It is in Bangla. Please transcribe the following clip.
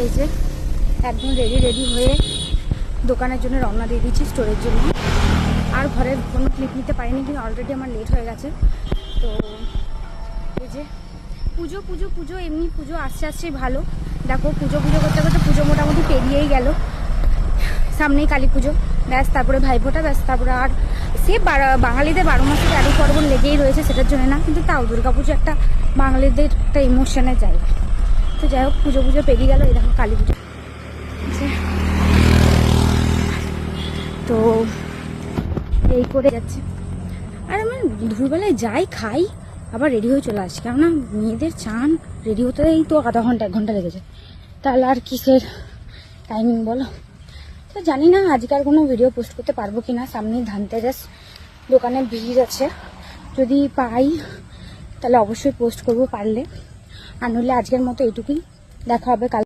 এই যে একদম রেডি হয়ে দোকানের জন্য রওনা দিয়ে দিচ্ছি, স্টোরের জন্য। আর ঘরের কোনো ক্লিপ নিতে পারিনি, কিন্তু অলরেডি আমার লেট হয়ে গেছে। তো এই যে পুজো এমনি পুজো আসছেই ভালো। দেখো পুজো করতে করতে পুজো মোটামুটি পেরিয়েই গেল। সামনেই কালী পুজো, ব্যাস, তারপরে ভাইফোঁটা, ব্যাস, তারপরে আর সে বাঙালিদের 12 মাসে 13 পার্বণ লেগেই রয়েছে, সেটার জন্য না, কিন্তু তাও দুর্গাপুজো একটা বাঙালিদের একটা ইমোশনের জায়গা। তো যাই হোক, পুজো পেরিয়ে গেল। এই দেখো কালী পুজো। তো এই করে যাচ্ছে। আর আমি দুপুরবেলায় যাই, খাই, আবার রেডি হয়ে চলে আসি, কেননা মেয়েদের চান রেডি হতেই তো আধা ঘন্টা 1 ঘন্টা লেগে যায়। তাহলে আর কিসের টাইমিং বলো। তো জানি না আজকে আর কোনো ভিডিও পোস্ট করতে পারবো কিনা। সামনেই ধানতেরাস, দোকানে ভিড় আছে। যদি পাই তাহলে অবশ্যই পোস্ট করবো পারলে, আর নইলে আজকের মতো এইটুকুই। দেখা হবে কাল।